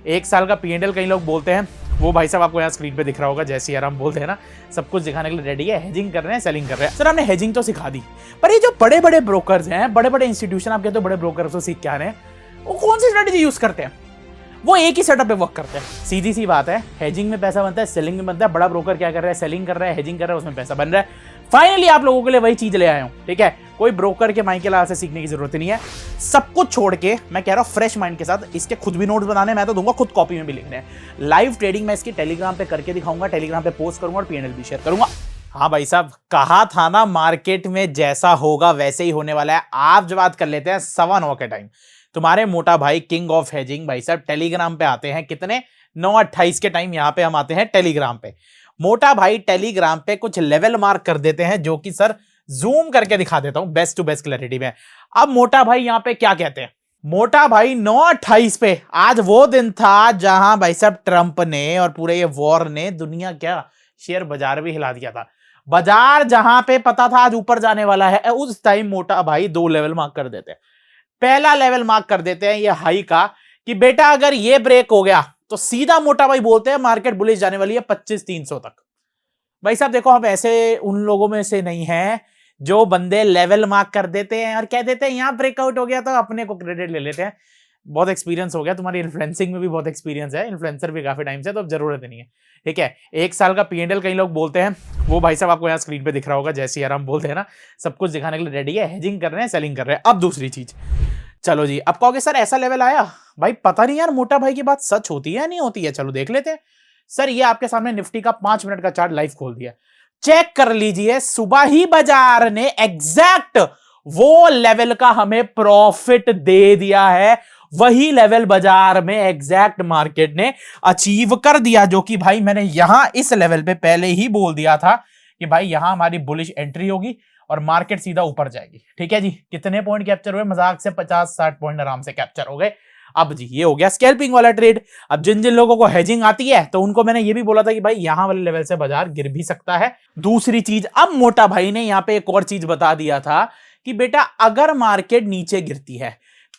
1 साल का P&L कई लोग बोलते हैं, वो भाई साहब आपको यहाँ स्क्रीन पे दिख रहा होगा, जैसे यार हम बोलते हैं ना, सब कुछ दिखाने के लिए रेडी है, हेजिंग कर रहे हैं, सेलिंग कर रहे हैं। सर हमने हेजिंग तो सिखा दी, पर ये जो बड़े बड़े ब्रोकर्स हैं, बड़े बड़े इंस्टीट्यूशन, आप कहते हो बड़े ब्रोकर्स को सीख के आ रहे हैं, वो कौन सी स्ट्रेटेजी यूज करते हैं? वो एक ही सेटअप पे वर्क करते हैं। सीधी सी बात है, हेजिंग में पैसा बनता है, सेलिंग में बनता है। बड़ा ब्रोकर क्या कर रहा है? सेलिंग कर रहा है, हेजिंग कर रहा है, उसमें पैसा बन रहा है। फाइनली आप लोगों के लिए वही चीज ले आया हूं, ठीक है? कोई ब्रोकर के माइंड के लाल से सीखने की जरूरत नहीं है। सब कुछ छोड़ के मैं कह रहा हूं फ्रेश माइंड के साथ, इसके खुद भी नोट्स बनाने, मैं तो दूंगा, खुद कॉपी में भी लिखने हैं। लाइव ट्रेडिंग मैं इसकी टेलीग्राम पे करके दिखाऊंगा, टेलीग्राम पे पोस्ट करूंगा और P&L भी शेयर करूंगा। हाँ भाई साहब, कहा था ना, मार्केट में जैसा होगा वैसे ही होने वाला है। आप जो बात कर लेते हैं 9:15 के टाइम, तुम्हारे मोटा भाई किंग ऑफ हेजिंग भाई साहब टेलीग्राम पे आते हैं। कितने? 9:28 के टाइम यहां पे हम आते हैं टेलीग्राम पे। मोटा भाई टेलीग्राम पे कुछ लेवल मार्क कर देते हैं, जो कि सर जूम करके दिखा देता हूं बेस्ट टू बेस्ट क्लैरिटी में। अब मोटा भाई यहां पे क्या कहते हैं? मोटा भाई 9:28 पे, आज वो दिन था जहां भाई साहब ट्रंप ने और पूरे ये वॉर ने दुनिया क्या शेयर बाजार भी हिला दिया था। बाजार जहां पे पता था आज ऊपर जाने वाला है, उस टाइम मोटा भाई 2 लेवल मार्क कर देते हैं। पहला लेवल मार्क कर देते हैं ये हाई का, कि बेटा अगर ये ब्रेक हो गया तो सीधा मोटा भाई बोलते हैं मार्केट बुलिश जाने वाली है 25,300 तक। भाई साहब देखो, हम ऐसे उन लोगों में से नहीं हैं जो बंदे लेवल मार्क कर देते हैं और कह देते हैं यहां ब्रेकआउट हो गया तो अपने को क्रेडिट ले लेते हैं। बहुत एक्सपीरियंस हो गया, तुम्हारी इन्फ्लुएंसिंग में भी बहुत एक्सपीरियंस है, इन्फ्लुएंसर भी काफी टाइम से, तो अब जरूरत नहीं है, ठीक है? 1 साल का P&L कई लोग बोलते हैं, वो भाई साहब आपको यहाँ स्क्रीन पे दिख रहा होगा, जैसे यार हम बोलते हैं ना, सब कुछ दिखाने के लिए रेडी है, हेजिंग कर रहे हैं, सेलिंग कर रहे हैं। अब दूसरी चीज, चलो जी, अब कहोगे सर ऐसा लेवल आया, भाई पता नहीं यार मोटा भाई की बात सच होती है या नहीं होती है, चलो देख लेते हैं। सर ये आपके सामने निफ्टी का 5 मिनट का चार्ट लाइव खोल दिया, चेक कर लीजिए। सुबह ही बाजार ने एग्जैक्ट वो लेवल का हमें प्रॉफिट दे दिया है, वही लेवल बाजार में एग्जैक्ट मार्केट ने अचीव कर दिया, जो कि भाई मैंने यहां इस लेवल पे पहले ही बोल दिया था कि भाई यहां हमारी बुलिश एंट्री होगी और मार्केट सीधा ऊपर जाएगी, ठीक है जी? कितने पॉइंट कैप्चर हुए? मजाक से 50-60 पॉइंट आराम से कैप्चर हो गए। अब जी ये हो गया स्कैल्पिंग वाला ट्रेड। अब जिन जिन लोगों को हेजिंग आती है, तो उनको मैंने ये भी बोला था कि भाई यहां वाले लेवल से बाजार गिर भी सकता है। दूसरी चीज, अब मोटा भाई ने यहां पे एक और चीज बता दिया था कि बेटा अगर मार्केट नीचे गिरती है,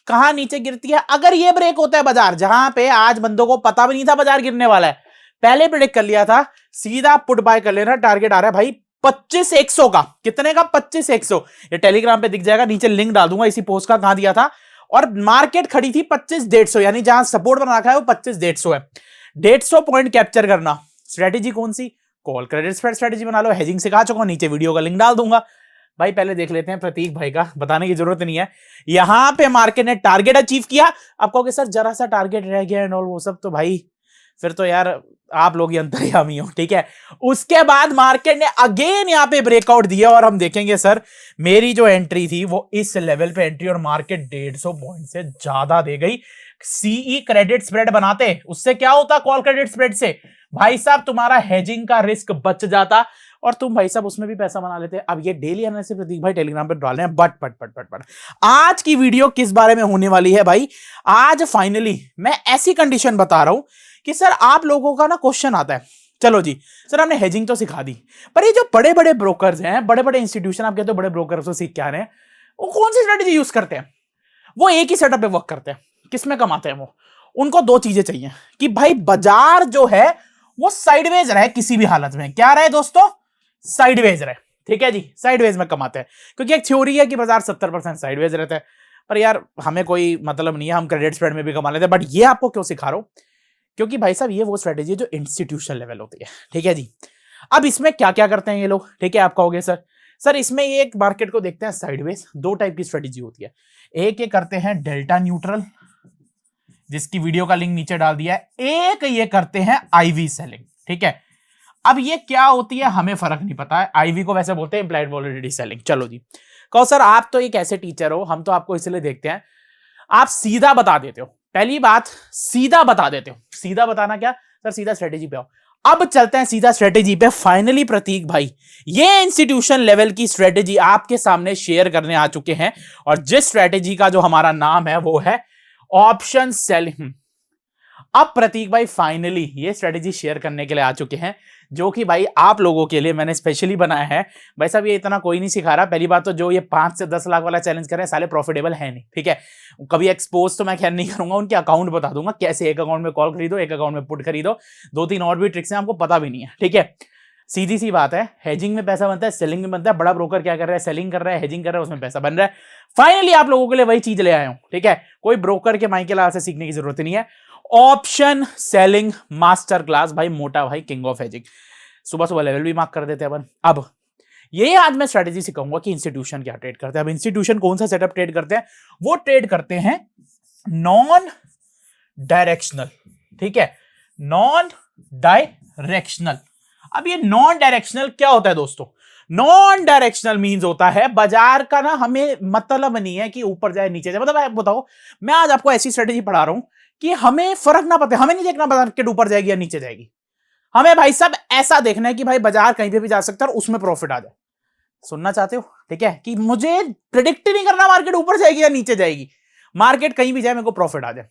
कहां नीचे गिरती है? अगर ये ब्रेक होता है बाजार, जहां पे आज बंदों को पता भी नहीं था बाजार गिरने वाला है, पहले प्रेडिक्ट कर लिया था, सीधा पुट बाय कर लेना। टारगेट आ रहा है भाई 25,100 का। कितने का? 25,100। ये टेलीग्राम पे दिख जाएगा, नीचे लिंक डाल दूंगा इसी पोस्ट का, कहां दिया था। और मार्केट खड़ी थी 25,150, यानी जहां सपोर्ट बना रखा है वो 25,150 है। 150 पॉइंट कैप्चर करना। स्ट्रेटेजी कौन सी? कॉल क्रेडिट स्प्रेड स्ट्रेटेजी बना लो, हेजिंग सिखा चुका हूं, नीचे वीडियो का लिंक डाल दूंगा। भाई पहले देख लेते हैं प्रतीक भाई का, बताने की जरूरत नहीं है। यहां पे मार्केट ने टारगेट अचीव किया। आप कहोगे सर जरा सा टारगेट रह गया एंड ऑल वो सब, तो भाई फिर तो यार आप लोग ही अंतर्यामी हो, ठीक है? उसके बाद मार्केट ने अगेन यहां पे ब्रेकआउट दिया और हम देखेंगे सर मेरी जो एंट्री थी वो इस लेवल पे एंट्री, और मार्केट 150 पॉइंट से ज्यादा दे गई। सीई क्रेडिट स्प्रेड बनाते, उससे क्या होता? कॉल क्रेडिट स्प्रेड से भाई साहब तुम्हारा हेजिंग का रिस्क बच जाता और तुम भाई साहब उसमें भी पैसा बना लेते। अब ये डेली एनालिसिस प्रतीक भाई टेलीग्राम पे डाल रहे हैं, बट आज की वीडियो किस बारे में होने वाली है भाई? आज फाइनली मैं ऐसी कंडीशन बता रहा हूं कि सर आप लोगों का ना क्वेश्चन आता है, चलो जी सर हमने हेजिंग तो सिखा दी, पर ये जो बड़े बड़े ब्रोकर्स हैं, बड़े बड़े इंस्टीट्यूशन, आप कहते हो बड़े ब्रोकर्स को सीख के आ रहे हैं, वो कौन सी स्ट्रेटेजी यूज करते हैं? वो एक ही सेटअप पे वर्क करते हैं। किसमें कमाते हैं वो? उनको 2 चीजें चाहिए कि भाई बाजार जो है वो साइडवेज रहे किसी भी हालत में। क्या रहे दोस्तों? साइडवेज रहे, ठीक है जी? साइडवेज में कमाते हैं, क्योंकि एक थ्योरी है कि बाजार 70% साइडवेज रहता है। पर यार हमें कोई मतलब नहीं है, हम क्रेडिट स्प्रेड में भी कमा लेते हैं। बट ये आपको क्यों सिखा रहा हूं? क्योंकि भाई साहब ये वो स्ट्रेटेजी है जो इंस्टीट्यूशनल लेवल होती है, ठीक है जी? अब इसमें क्या क्या करते हैं ये लोग, ठीक है? आप कहोगे सर इसमें एक मार्केट को देखते हैं साइडवेज। 2 टाइप की स्ट्रेटेजी होती है। एक ये करते हैं डेल्टा न्यूट्रल, जिसकी वीडियो का लिंक नीचे डाल दिया है। एक ये करते हैं आईवी सेलिंग, ठीक है? अब ये क्या होती है हमें फर्क नहीं पता है। आईवी को वैसे बोलते हैं इंप्लाइड वॉलेटिलिटी सेलिंग। चलो जी, कहो सर आप तो एक ऐसे टीचर हो, हम तो आपको इसलिए देखते हैं, आप सीधा बता देते हो। पहली बात, सीधा बता देते हो। सीधा बताना क्या सर? सीधा स्ट्रेटेजी पे आओ। अब चलते हैं सीधा स्ट्रेटेजी पे। फाइनली प्रतीक भाई ये इंस्टीट्यूशन लेवल की स्ट्रेटेजी आपके सामने शेयर करने आ चुके हैं, और जिस स्ट्रेटेजी का जो हमारा नाम है वो है ऑप्शन सेलिंग। अब प्रतीक भाई फाइनली ये स्ट्रेटेजी शेयर करने के लिए आ चुके हैं, जो कि भाई आप लोगों के लिए मैंने स्पेशली बनाया है। भाई साहब ये इतना कोई नहीं सिखा रहा। पहली बात तो जो ये 5 से 10 लाख वाला चैलेंज कर रहे हैं साले प्रॉफिटेबल है नहीं, ठीक है। कभी एक्सपोज तो मैं खैर नहीं करूंगा, उनके अकाउंट बता दूंगा कैसे एक अकाउंट में कॉल खरीदो, एक अकाउंट में पुट खरीदो, 2-3 और भी ट्रिक्स हैं आपको पता भी नहीं है, ठीक है। सीधी सी बात है, हेजिंग में पैसा बनता है, सेलिंग में बनता है। बड़ा ब्रोकर क्या कर रहा है, सेलिंग कर रहा है, हेजिंग कर रहा है, उसमें पैसा बन रहा है। फाइनली आप लोगों के लिए वही चीज ले आया हूं, ठीक है। कोई ब्रोकर के माइके लाल से सीखने की जरूरत नहीं है। ऑप्शन सेलिंग मास्टर क्लास भाई, मोटा भाई किंग ऑफ हेजिंग। सुबह सुबह लेवल भी मार्क कर देते हैं अपन। अब ये आज मैं स्ट्रेटेजी सिखाऊंगा कि इंस्टीट्यूशन क्या ट्रेड करते हैं। अब इंस्टीट्यूशन कौन सा सेटअप ट्रेड करते हैं, वो ट्रेड करते हैं नॉन डायरेक्शनल, ठीक है, नॉन डायरेक्शनल। अब ये नॉन डायरेक्शनल क्या होता है दोस्तों? नॉन डायरेक्शनल मींस होता है बाजार का ना हमें मतलब नहीं है कि ऊपर जाए नीचे जाए। मतलब आप बताओ, मैं आज आपको ऐसी स्ट्रेटेजी पढ़ा रहा हूं कि हमें फर्क ना पड़े, हमें नहीं देखना मार्केट ऊपर जाएगी या नीचे जाएगी। हमें भाई साहब ऐसा देखना है कि भाई बाजार कहीं पे भी जा सकता है और उसमें प्रॉफिट आ जाए। सुनना चाहते हो, ठीक है, कि मुझे प्रिडिक्ट नहीं करना मार्केट ऊपर जाएगी या नीचे जाएगी, मार्केट कहीं भी जाए मेरे को प्रॉफिट आ जाए।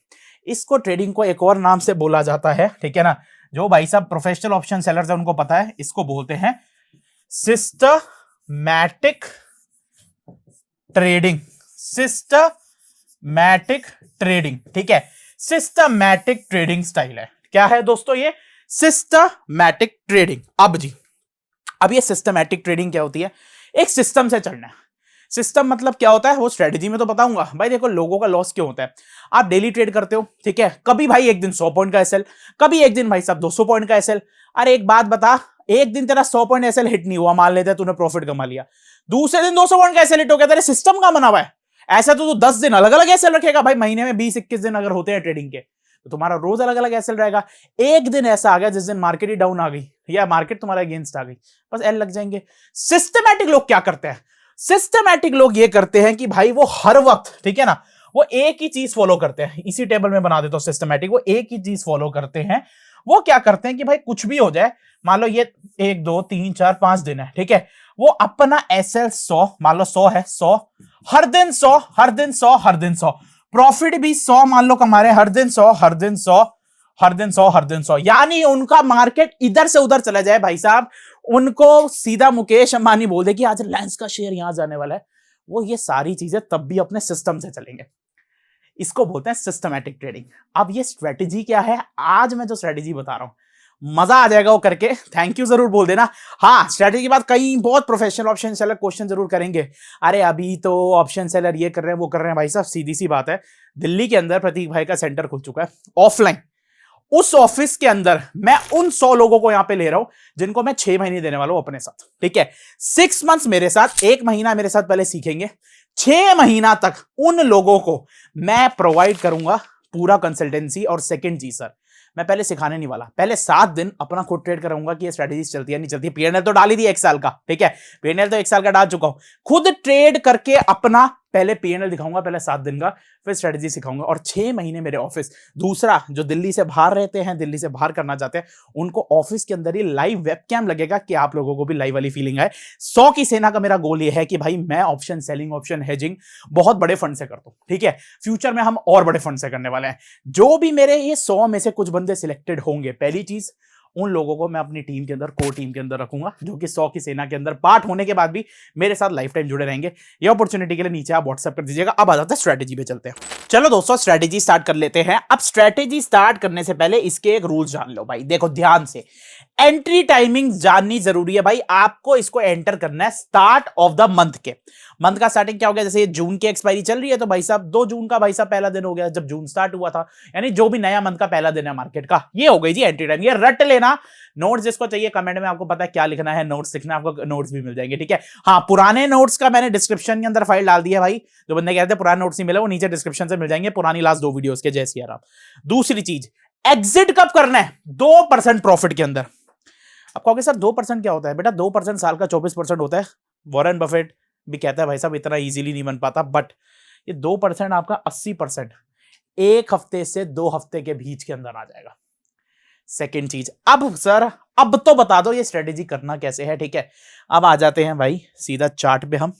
इसको ट्रेडिंग को एक और नाम से बोला जाता है, ठीक है ना। जो भाई साहब प्रोफेशनल ऑप्शन सेलर्स है उनको पता है, इसको बोलते हैं सिस्टमैटिक ट्रेडिंग। सिस्टमैटिक ट्रेडिंग, ठीक है, सिस्टमैटिक ट्रेडिंग स्टाइल है। क्या है दोस्तों ये सिस्टमैटिक ट्रेडिंग? अब ये सिस्टमैटिक ट्रेडिंग क्या होती है? एक सिस्टम से चलना है। सिस्टम मतलब क्या होता है वो स्ट्रेटेजी में तो बताऊंगा भाई। देखो लोगों का लॉस क्यों होता है, आप डेली ट्रेड करते हो, ठीक है, कभी भाई एक दिन 100 पॉइंट का एसएल, कभी एक दिन भाई साहब 200 पॉइंट का एसएल। अरे एक बात बता, एक दिन तेरा 100 पॉइंट एसएल हिट नहीं हुआ, मान लेते तूने प्रॉफिट कमा लिया, दूसरे दिन 200 पॉइंट का एसएल हिट हो गया, तेरे सिस्टम का बना हुआ है। ऐसा तो तू 10 दिन अलग अलग एसएल रखेगा भाई, महीने में 20-21 दिन अगर होते हैं ट्रेडिंग के, तो तुम्हारा रोज अलग अलग एसएल रहेगा। एक दिन ऐसा आ गया जिस दिन मार्केट ही डाउन आ गई या मार्केट तुम्हारा अगेंस्ट आ गई, बस एल लग जाएंगे। सिस्टमैटिक लोग क्या करते हैं? सिस्टमैटिक लोग ये करते हैं कि भाई वो हर वक्त, ठीक है ना, वो एक ही चीज फॉलो करते हैं। इसी टेबल में बना देता हूं सिस्टमैटिक, वो एक ही चीज फॉलो करते हैं। वो क्या करते हैं कि भाई कुछ भी हो जाए, मान लो ये 1 2 3 4 5 दिन है, ठीक है, वो अपना एसएल 100, मान लो 100 है, 100 हर दिन, 100 हर दिन, 100 हर दिन, 100 प्रॉफिट भी 100 मान लो कमा रहे हैं, हर दिन 100 हर दिन, 100 हर दिन, 100 हर दिन, 100। यानी उनका मार्केट इधर से उधर चला जाए भाई साहब, उनको सीधा मुकेश अंबानी बोल दे कि आज रिलायंस का शेयर यहां जाने वाला है, वो ये सारी चीजें तब भी अपने सिस्टम से चलेंगे। इसको बोलते हैं सिस्टमैटिक ट्रेडिंग। अब ये स्ट्रेटेजी क्या है, आज मैं जो स्ट्रेटेजी बता रहा हूं, मजा आ जाएगा वो करके, थैंक यू जरूर बोल देना। हाँ, स्ट्रेटेजी के बाद कई बहुत प्रोफेशनल ऑप्शन सेलर क्वेश्चन जरूर करेंगे, अरे अभी तो ऑप्शन सेलर ये कर रहे हैं वो कर रहे हैं। भाई साहब सीधी सी बात है, दिल्ली के अंदर प्रतीक भाई का सेंटर खुल चुका है ऑफलाइन। उस ऑफिस के अंदर मैं उन 100 लोगों को यहां पे ले रहा हूं जिनको मैं 6 महीने देने वाला हूं अपने साथ, ठीक है। 6 मंथ्स मेरे साथ, 1 महीना मेरे साथ पहले सीखेंगे, 6 महीना तक उन लोगों को मैं प्रोवाइड करूंगा पूरा कंसल्टेंसी। और सेकंड चीज सर, मैं पहले सिखाने नहीं वाला, पहले 7 दिन अपना खुद ट्रेड कराऊंगा कि ये स्ट्रेटेजी चलती है नहीं चलती। पीएनएल तो डाल ही दी 1 साल का, ठीक है, पीएनएल तो 1 साल का डाल चुका हूं, खुद ट्रेड करके अपना पहले पीएनएल दिखाऊंगा, पहले 7 दिन का, फिर स्ट्रेटेजी सिखाऊंगा। और 6 महीने मेरे ऑफिस। दूसरा, जो दिल्ली से बाहर रहते हैं, दिल्ली से बाहर करना चाहते हैं, उनको ऑफिस के अंदर ही लाइव वेबकैम लगेगा कि आप लोगों को भी लाइव वाली फीलिंग आए। 100 की सेना का मेरा गोल ये है कि भाई मैं ऑप्शन सेलिंग, ऑप्शन हेजिंग बहुत बड़े फंड से करता हूं, ठीक है। फ्यूचर में हम और बड़े फंड से करने वाले हैं। जो भी मेरे ये 100 में से कुछ बंदे सिलेक्टेड होंगे, पहली चीज उन लोगों को मैं अपनी टीम के अंदर, कोर टीम के अंदर रखूंगा, जो कि 100 की सेना के अंदर पार्ट होने के बाद भी मेरे साथ लाइफ टाइम जुड़े रहेंगे। ये अपॉर्चुनिटी के लिए नीचे आप व्हाट्सएप कर दीजिएगा। अब आ जाते हैं स्ट्रेटेजी पे चलते हैं। चलो दोस्तों, स्ट्रेटेजी स्टार्ट कर लेते हैं। अब स्ट्रेटेजी स्टार्ट करने से पहले इसके एक रूल्स जान लो भाई, देखो ध्यान से। एंट्री टाइमिंग जाननी जरूरी है भाई, आपको इसको एंटर करना है स्टार्ट ऑफ द मंथ के। मंथ का स्टार्टिंग क्या हो गया, जैसे ये जून की एक्सपायरी चल रही है, तो भाई साहब 2 जून का भाई साहब पहला दिन हो गया जब जून स्टार्ट हुआ था, यानी जो भी नया मंथ का पहला दिन है मार्केट का, ये हो गई जी एंट्री टाइम। ये रट लेना। नोट्स जिसको चाहिए कमेंट में, आपको पता है क्या लिखना है, नोट्स लिखना, आपको नोट्स भी मिल जाएंगे, ठीक है। हाँ, पुराने नोट्स का मैंने डिस्क्रिप्शन के अंदर फाइल डाल दी है भाई, जो बंदे कहते हैं पुराने नोट्स नहीं मिले, वो नीचे डिस्क्रिप्शन से मिल जाएंगे, पुरानी लास्ट 2 वीडियोस के, जैसे यार। दूसरी चीज, एग्जिट कब करना है? 2% प्रॉफिट के अंदर। आप कहोगे सर 2% क्या होता है? बेटा 2% साल का 24% होता है। वॉरेन बफेट भी कहता है भाई साहब इतना इजीली नहीं बन पाता, बट ये 2% आपका 80% 1 हफ्ते से 2 हफ्ते के बीच के अंदर आ जाएगा। सेकेंड चीज, अब सर अब तो बता दो ये स्ट्रेटेजी करना कैसे है, ठीक है। अब आ जाते हैं भाई सीधा चार्ट पे हम।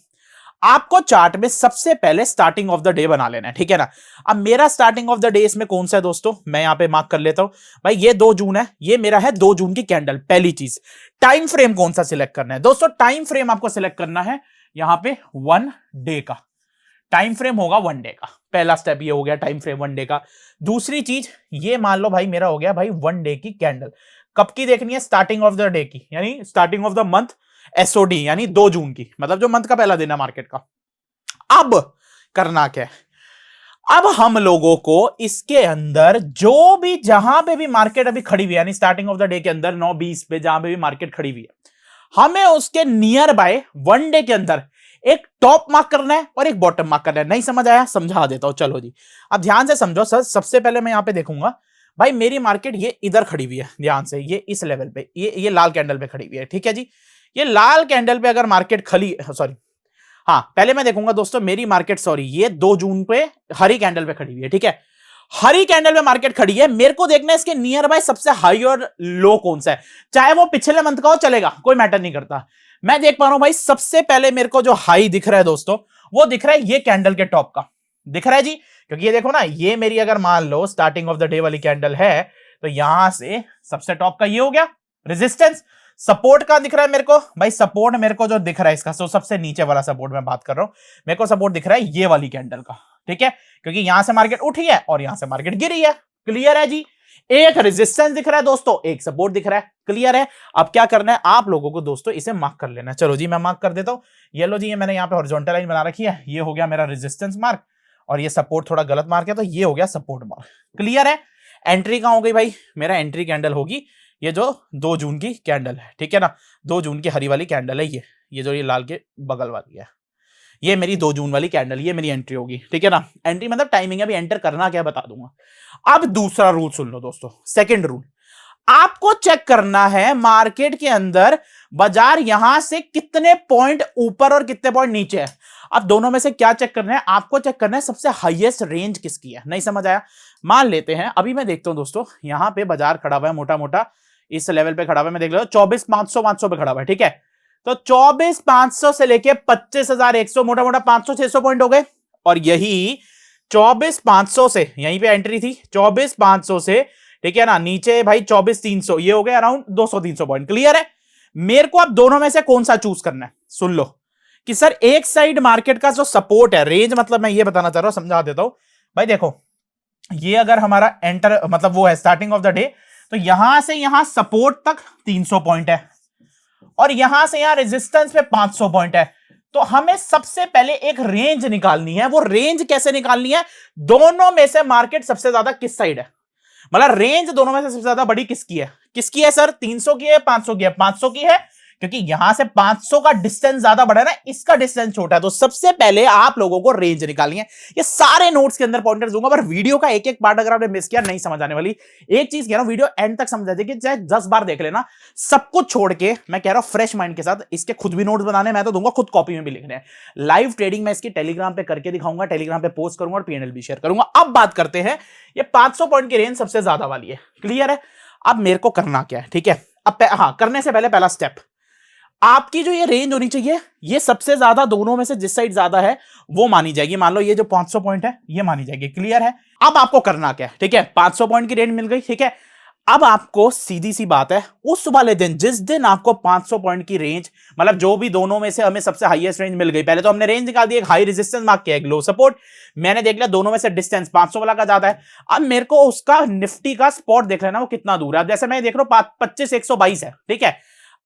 आपको चार्ट में सबसे पहले स्टार्टिंग ऑफ द डे बना लेना है, ठीक है ना। अब मेरा स्टार्टिंग ऑफ द डे इसमें कौन सा है दोस्तों, मैं यहां पे मार्क कर लेता हूं भाई, ये 2 जून है, ये मेरा है 2 जून की कैंडल। पहली चीज, टाइम फ्रेम कौन सा सिलेक्ट करना है दोस्तों, टाइम फ्रेम आपको सिलेक्ट करना है यहां पे 1 डे का टाइम फ्रेम होगा, 1 डे का। पहला स्टेप ये हो गया, टाइम फ्रेम 1 डे का। दूसरी चीज, ये मान लो भाई मेरा हो गया भाई 1 डे की कैंडल। कब की देखनी है, स्टार्टिंग ऑफ द डे की, यानी starting of the month, SOD यानी 2 जून की, मतलब जो मंथ का पहला दिन है मार्केट का। अब करना क्या है, अब हम लोगों को इसके अंदर जो भी जहां पे भी मार्केट अभी खड़ी हुई है, यानी स्टार्टिंग ऑफ द डे के अंदर 9:20 पे जहां पे भी मार्केट खड़ी हुई है, हमें उसके नियर बाय 1 डे के अंदर एक टॉप मार्क करना है और एक बॉटम मार्क करना है। नहीं समझ आया, समझा देता हूं, चलो जी अब ध्यान से समझो सर। सबसे पहले मैं यहां पे देखूंगा भाई मेरी मार्केट ये इधर खड़ी हुई है, ध्यान से, ये इस लेवल पे, ये लाल कैंडल पे खड़ी हुई है, ठीक है जी। ये लाल कैंडल पे अगर मार्केट खली, सॉरी हाँ पहले मैं देखूंगा दोस्तों मेरी मार्केट, सॉरी ये 2 जून पे हरी कैंडल पे खड़ी हुई है, ठीक है। हरी कैंडल पे मार्केट खड़ी है, मेरे को देखना है इसके नियर बाय सबसे हाई और लो कौन सा है, चाहे वो पिछले मंथ का हो चलेगा, कोई मैटर नहीं करता। मैं देख पा रहा हूं भाई सबसे पहले मेरे को जो हाई दिख रहा है दोस्तों, वो दिख रहा है ये कैंडल के टॉप का, दिख रहा है जी। क्योंकि ये देखो ना, ये मेरी अगर मान लो स्टार्टिंग ऑफ द डे वाली कैंडल है, तो यहां से सबसे टॉप का ये हो गया रेजिस्टेंस। सपोर्ट का दिख रहा है मेरे को भाई, सपोर्ट मेरे को जो दिख रहा है इसका, तो सबसे नीचे वाला सपोर्ट मैं बात कर रहा हूं, मेरे को सपोर्ट दिख रहा है ये वाली कैंडल का, ठीक है। क्योंकि यहां से मार्केट उठी है और यहां से मार्केट गिरी है, क्लियर है जी। एक रेजिस्टेंस दिख रहा है दोस्तों, एक सपोर्ट दिख रहा है, क्लियर है। अब क्या करना है आप लोगों को दोस्तों, इसे मार्क कर लेना है। चलो जी मैं मार्क कर देता हूं, ये लो जी, ये मैंने यहां पे हॉरिजॉन्टल लाइन बना रखी है, ये हो गया मेरा रेजिस्टेंस मार्क, और ये सपोर्ट थोड़ा गलत मार्क है तो ये हो गया सपोर्ट मार्क, क्लियर है। एंट्री कहां हो गई भाई, मेरा एंट्री कैंडल होगी ये जो 2 जून की कैंडल है, ठीक है ना। 2 जून की हरी वाली कैंडल है ये जो ये लाल के बगल वाली है, ये मेरी 2 जून वाली कैंडल, ये मेरी एंट्री होगी, ठीक है ना। एंट्री मतलब टाइमिंग है, अभी एंटर करना क्या बता दूंगा। अब दूसरा रूल सुन लो दोस्तों, सेकंड रूल, आपको चेक करना है मार्केट के अंदर बाजार यहां से कितने पॉइंट ऊपर और कितने पॉइंट नीचे है। अब दोनों में से क्या चेक करना है, आपको चेक करना है सबसे हाईएस्ट रेंज किसकी है। नहीं समझ आया, मान लेते हैं अभी मैं देखता हूं दोस्तों, यहां पे बाजार खड़ा हुआ है मोटा मोटा इस लेवल पे खड़ा हुआ है, मैं देख लो 24,500 पे खड़ा हुआ है, ठीक है। तो 24,500 से लेके 25,100, मोटा मोटा 500-600 पॉइंट हो गए। और यही 24,500 से, यहीं पे एंट्री थी 24,500 से, ठीक है ना, नीचे भाई 24,300, ये हो गए अराउंड 200-300 पॉइंट, क्लियर है। मेरे को अब दोनों में से कौन सा चूज करना है, सुन लो कि सर एक साइड मार्केट का जो सपोर्ट है, रेंज मतलब मैं ये बताना चाह रहा हूं, समझा देता हूं भाई। देखो ये अगर हमारा एंटर मतलब वो है स्टार्टिंग ऑफ द डे, तो यहां से यहां सपोर्ट तक 300 पॉइंट है और यहां से यहां रेजिस्टेंस पे 500 पॉइंट है। तो हमें सबसे पहले एक रेंज निकालनी है। वो रेंज कैसे निकालनी है, दोनों में से मार्केट सबसे ज्यादा किस साइड है, मतलब रेंज दोनों में से सबसे ज्यादा बड़ी किसकी है सर, 300 की है, 500 की है, 500 की है, क्योंकि यहां से 500 का डिस्टेंस ज्यादा बड़ा है ना, इसका डिस्टेंस छोटा है। तो सबसे पहले आप लोगों को रेंज निकालनी है। ये सारे नोट्स के अंदर पॉइंटर्स दूंगा, पर वीडियो का एक एक पार्ट अगर आपने मिस किया नहीं समझ आने वाली। एक चीज कह रहा हूं, वीडियो एंड तक समझा देखिए, चाहे 10 बार देख लेना, सब कुछ छोड़ के मैं कह रहा हूं फ्रेश माइंड के साथ इसके खुद भी नोट्स बनाने, मैं तो दूंगा, खुद कॉपी में भी लिखने हैं। लाइव ट्रेडिंग मैं इसकी टेलीग्राम पे करके दिखाऊंगा, टेलीग्राम पे पोस्ट करूंगा और पीएनएल भी शेयर करूंगा। अब बात करते हैं, ये 500 पॉइंट की रेंज सबसे ज्यादा वाली है, क्लियर है। अब मेरे को करना क्या है, ठीक है। अब हाँ, करने से पहले पहला स्टेप, आपकी जो ये रेंज होनी चाहिए, ये सबसे ज्यादा दोनों में से जिस साइड ज्यादा है वो मानी जाएगी। मान लो ये जो 500 पॉइंट है ये मानी जाएगी, क्लियर है। अब आपको करना क्या है, ठीक है, 500 पॉइंट की रेंज मिल गई, ठीक है। अब आपको सीधी सी बात है, उस वाले दिन जिस दिन आपको 500 पॉइंट की रेंज, मतलब जो भी दोनों में से हमें सबसे हाईएस्ट रेंज मिल गई, पहले तो हमने रेंज निकाल दी, एक हाई रेजिस्टेंस मार्क किया, एक लो सपोर्ट, मैंने देख लिया दोनों में से डिस्टेंस 500 वाला का ज्यादा है। अब मेरे को उसका निफ्टी का स्पॉट देख लेना वो कितना दूर है। जैसे मैं देख रहा हूं 25,122 है, ठीक है।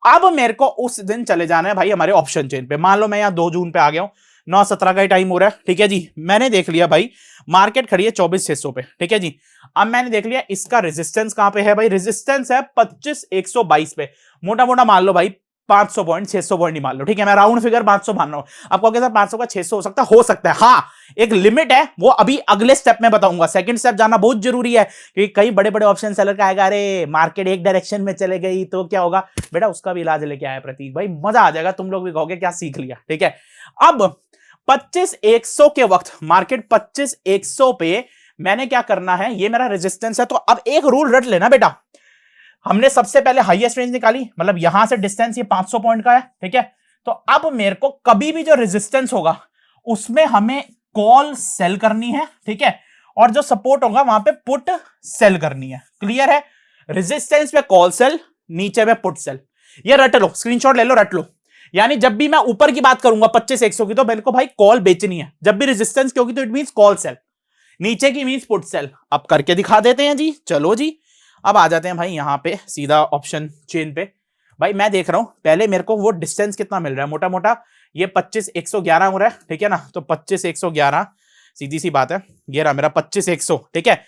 अब मेरे को उस दिन चले जाना है भाई हमारे ऑप्शन चेन पे। मान लो मैं यहां 2 जून पे आ गया हूं, 9:17 का ही टाइम हो रहा है, ठीक है जी। मैंने देख लिया भाई मार्केट खड़ी है 24,600 पे, ठीक है जी। अब मैंने देख लिया इसका रेजिस्टेंस कहां पे है भाई, रेजिस्टेंस है 25,122 पे, मोटा मोटा मान लो भाई 500 पॉइंट, 600 पॉइंट नहीं मान लो, ठीक है, मैं राउंड फिगर 500 मान रहा हूं। आपको क्या 500 का 600 हो सकता है, हाँ एक लिमिट है, वो अभी अगले स्टेप में बताऊंगा। सेकंड स्टेप जाना बहुत जरूरी है, क्योंकि कई बड़े बड़े ऑप्शन सेलर का आएगा, अरे मार्केट एक डायरेक्शन में चले गई तो क्या होगा, बेटा उसका भी इलाज लेके आया प्रतीक भाई, मजा आ जाएगा, तुम लोग भी कहोगे क्या सीख लिया, ठीक है। अब 25,100 के वक्त मार्केट 25,100 पे मैंने क्या करना है, ये मेरा रेजिस्टेंस है। तो अब एक रूल रट लेना बेटा, हमने सबसे पहले हाईएस्ट रेंज निकाली, मतलब यहां से डिस्टेंस ये 500 पॉइंट का है, ठीक है। तो अब मेरे को कभी भी जो रेजिस्टेंस होगा उसमें हमें कॉल सेल करनी है, ठीक है, और जो सपोर्ट होगा वहां पे पुट सेल करनी है। क्लियर है? रेजिस्टेंस पे कॉल सेल, नीचे पे पुट सेल। ये रट लो, स्क्रीनशॉट ले लो, रट लो। यानी जब भी मैं ऊपर की बात करूंगा 25-100 की, तो मेरे को भाई कॉल बेचनी है। जब भी रेजिस्टेंस की होगी तो इट मींस कॉल सेल, नीचे की मींस पुट सेल। अब करके दिखा देते हैं जी, चलो जी। अब आ जाते हैं भाई यहां पे सीधा ऑप्शन चेन पे। भाई मैं देख रहा हूं पहले मेरे को वो डिस्टेंस कितना मिल रहा है, मोटा मोटा ये 25-111 हो रहा है, ठीक है ना। तो 25-111 सीधी सी बात है, ये रहा मेरा 25-100, ठीक है।